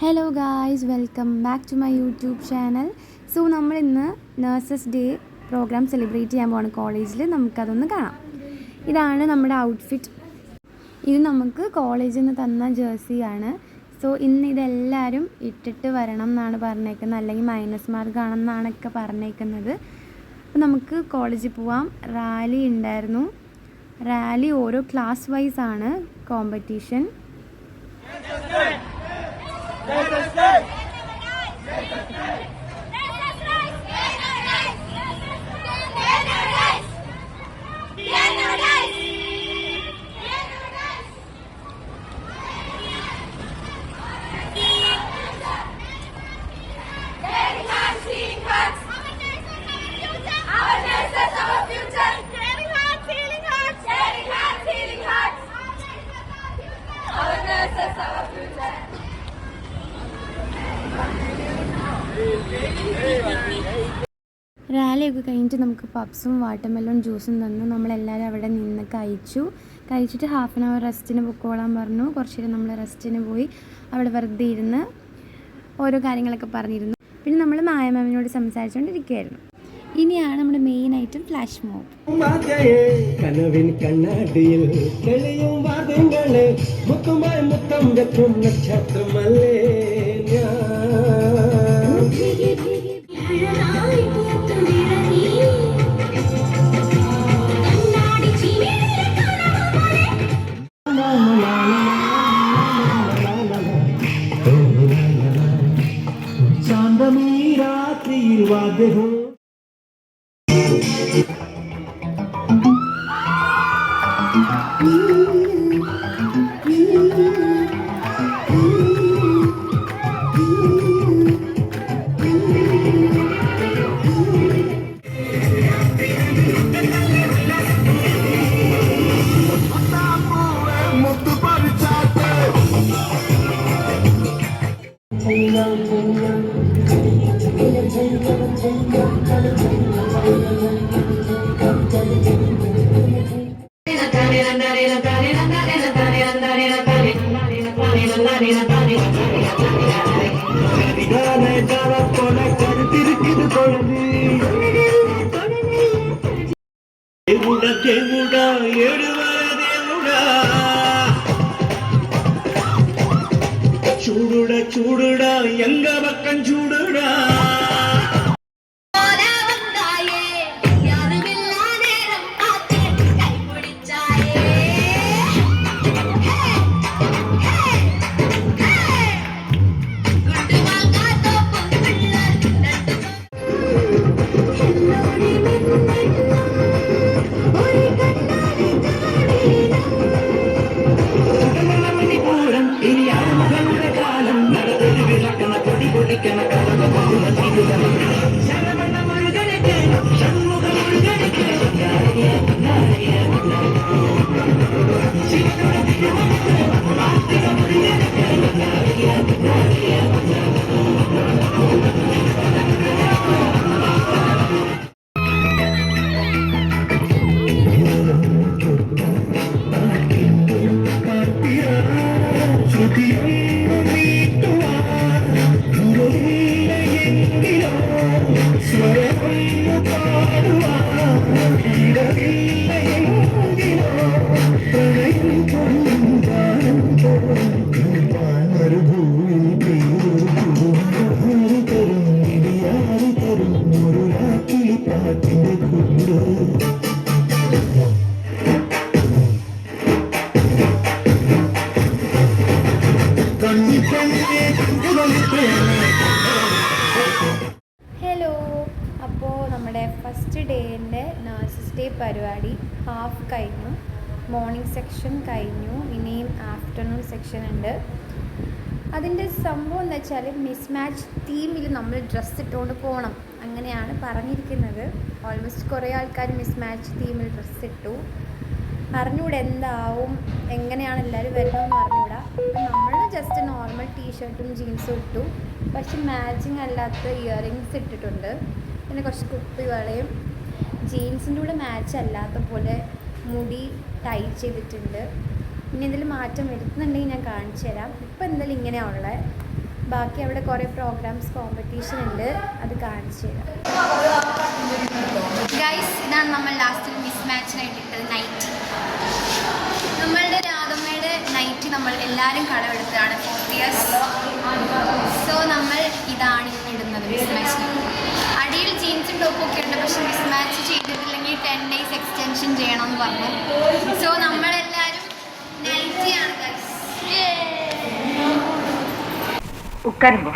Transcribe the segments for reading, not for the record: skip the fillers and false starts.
Hello guys, welcome back to my YouTube channel. So നമ്മളിന്ന് nurses day programme celebrate ചെയ്യാൻ പോവാണ് കോളേജിൽ. നമുക്കതൊന്ന് കാണാം. ഇതാണ് നമ്മുടെ ഔട്ട്ഫിറ്റ്. ഇത് നമുക്ക് കോളേജിൽ നിന്ന് തന്ന ജേഴ്സിയാണ്. സോ ഇന്ന് ഇതെല്ലാവരും ഇട്ടിട്ട് വരണം എന്നാണ് പറഞ്ഞേക്കുന്നത്, അല്ലെങ്കിൽ മൈനസ് മാർക്കാണെന്നാണൊക്കെ പറഞ്ഞേക്കുന്നത്. അപ്പോൾ നമുക്ക് കോളേജിൽ പോവാം. റാലി ഉണ്ടായിരുന്നു. റാലി ഓരോ ക്ലാസ് വൈസ് ആണ് കോമ്പറ്റീഷൻ. റാലിയൊക്കെ കഴിഞ്ഞിട്ട് നമുക്ക് പപ്സും വാട്ടർമെലോൺ ജ്യൂസും തന്നു. നമ്മളെല്ലാവരും അവിടെ നിന്ന് കഴിച്ചിട്ട് ഹാഫ് ആൻ അവർ റെസ്റ്റിന് പൊക്കോളാൻ പറഞ്ഞു. കുറച്ച് നേരം നമ്മൾ റെസ്റ്റിന് പോയി അവിടെ വെറുതെ ഇരുന്ന് ഓരോ കാര്യങ്ങളൊക്കെ പറഞ്ഞിരുന്നു. പിന്നെ നമ്മൾ മായ മാമിനോട് സംസാരിച്ചുകൊണ്ടിരിക്കുകയായിരുന്നു. ഇനിയാണ് നമ്മുടെ മെയിൻ ഐറ്റം ഫ്ലാഷ് മോബ്. रात्रि वादे हो దేవుడా ఏడువర దేవుడా చూడుడా చూడుడా ఎంగ పక్కం చూడుడా ഹലോ, അപ്പോൾ നമ്മുടെ ഫസ്റ്റ് ഡേൻ്റെ നഴ്സസ് ഡേ പരിപാടി ഹാഫ് കഴിഞ്ഞു. മോർണിംഗ് സെക്ഷൻ കഴിഞ്ഞു. ഇനിയും ആഫ്റ്റർനൂൺ സെക്ഷൻ ഉണ്ട്. അതിൻ്റെ സംഭവം എന്ന് വെച്ചാൽ മിസ്മാച്ച് തീമിൽ നമ്മൾ ഡ്രസ്സ് ഇട്ടുകൊണ്ട് പോകണം, അങ്ങനെയാണ് പറഞ്ഞിരിക്കുന്നത്. ഓൾമോസ്റ്റ് കുറേ ആൾക്കാർ മിസ്മാച്ച് തീമിൽ ഡ്രസ്സ് ഇട്ടു. അറിഞ്ഞൂടെ എന്താവും, എങ്ങനെയാണ് എല്ലാവരും വരുന്നതെന്ന് അറിഞ്ഞൂടാ. അപ്പം നമ്മൾ ജസ്റ്റ് നോർമൽ ടീഷർട്ടും ജീൻസും ഇട്ടു. പക്ഷെ മാച്ചിങ് അല്ലാത്ത ഇയറിങ്സ് ഇട്ടിട്ടുണ്ട്. പിന്നെ കുറച്ച് കുപ്പി വളയും. ജീൻസിൻ്റെ കൂടെ മാച്ച് അല്ലാത്ത പോലെ മുടി ടൈ ചെയ്തിട്ടുണ്ട്. ഇനി എന്തെങ്കിലും മാറ്റം വരുത്തുന്നുണ്ടെങ്കിൽ ഞാൻ കാണിച്ചു തരാം. ഇപ്പം എന്തായാലും ഇങ്ങനെയാണുള്ളത്. ബാക്കി അവിടെ കുറേ പ്രോഗ്രാംസ് കോമ്പറ്റീഷൻ ഉണ്ട്, അത് കാണിച്ചു തരാം. ഗൈസ്, ഇതാണ് നമ്മൾ ലാസ്റ്റ് മിസ് മാച്ചിനായിട്ട് ഇട്ടത് നൈറ്റ്. നമ്മളുടെ രാധമ്മയുടെ നൈറ്റ് നമ്മൾ എല്ലാവരും കടമെടുത്തതാണ് 4 years. സോ നമ്മൾ ഇതാണ് ഇന്ന് ഇടുന്നത് മിസ് മാച്ചിന്. അടിയിൽ ജീൻസും ടോപ്പും ഒക്കെ ഉണ്ട്, പക്ഷെ മിസ് മാച്ച് ചെയ്തിട്ടില്ലെങ്കിൽ 10 days എക്സ്റ്റൻഷൻ ചെയ്യണമെന്ന് പറഞ്ഞു. സോ നമ്മളെല്ലാവരും നൈറ്റിയാണ് ഗൈസ്. ഉക്കാരുമ്പോ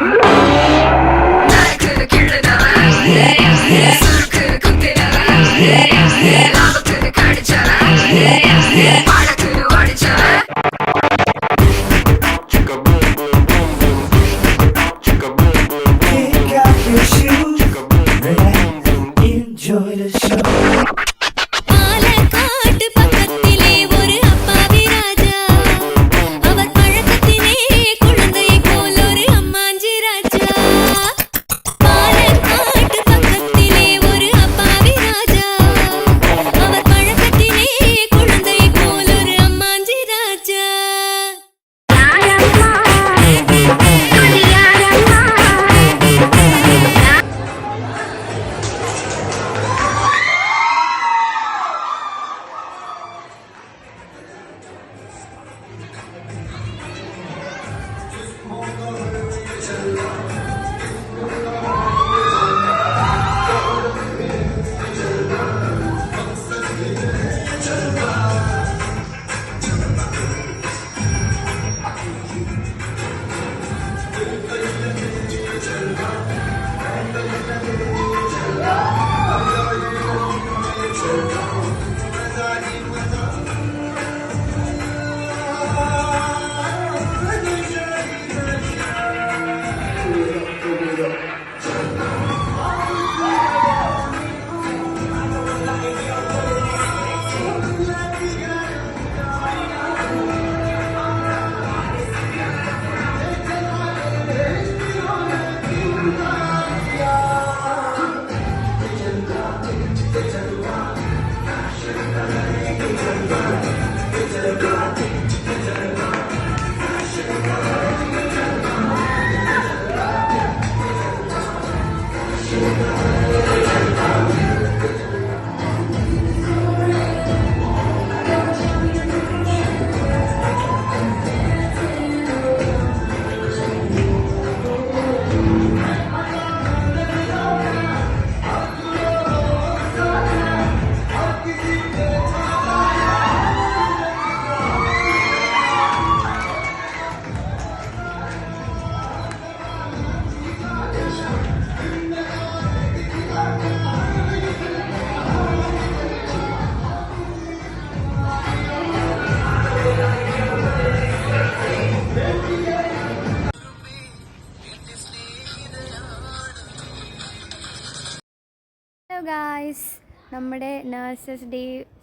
ഹലോ ഗായ്സ്, നമ്മുടെ നഴ്സസ് ഡേ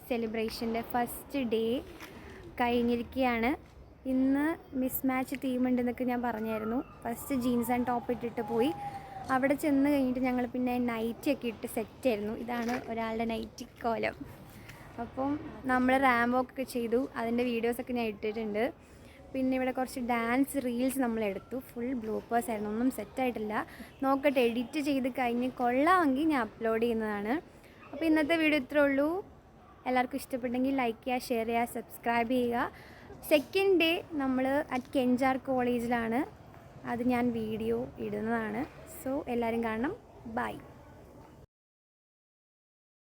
സെലിബ്രേഷൻ്റെ ഫസ്റ്റ് ഡേ കഴിഞ്ഞിരിക്കുകയാണ്. ഇന്ന് മിസ് മാച്ച് തീം ഉണ്ടെന്നൊക്കെ ഞാൻ പറഞ്ഞായിരുന്നു. ഫസ്റ്റ് ജീൻസ് ആൻഡ് ടോപ്പ് ഇട്ടിട്ട് പോയി. അവിടെ ചെന്ന് കഴിഞ്ഞിട്ട് ഞങ്ങൾ പിന്നെ നൈറ്റിയൊക്കെ ഇട്ട് സെറ്റായിരുന്നു. ഇതാണ് ഒരാളുടെ നൈറ്റി കോലം. അപ്പം നമ്മൾ റാമ്പോക്കൊക്കെ ചെയ്തു, അതിൻ്റെ വീഡിയോസൊക്കെ ഞാൻ ഇട്ടിട്ടുണ്ട്. പിന്നെ ഇവിടെ കുറച്ച് ഡാൻസ് റീൽസ് നമ്മളെടുത്തു. ഫുൾ ബ്ലൂപ്പേഴ്സ് ആയിരുന്നു, ഒന്നും സെറ്റായിട്ടില്ല. നോക്കട്ടെ, എഡിറ്റ് ചെയ്ത് കഴിഞ്ഞ് കൊള്ളാമെങ്കിൽ ഞാൻ അപ്ലോഡ് ചെയ്യുന്നതാണ്. അപ്പോൾ ഇന്നത്തെ വീഡിയോ ഇത്രേ ഉള്ളൂ. എല്ലാവർക്കും ഇഷ്ടപ്പെട്ടെങ്കിൽ ലൈക്ക് ചെയ്യുക, ഷെയർ ചെയ്യുക, സബ്സ്ക്രൈബ് ചെയ്യുക. സെക്കൻഡ് ഡേ നമ്മൾ അറ്റ് കെഞ്ചാർ കോളേജിലാണ്. അത് ഞാൻ വീഡിയോ ഇടുന്നതാണ്. സോ എല്ലാവരും കാണണം. ബൈ.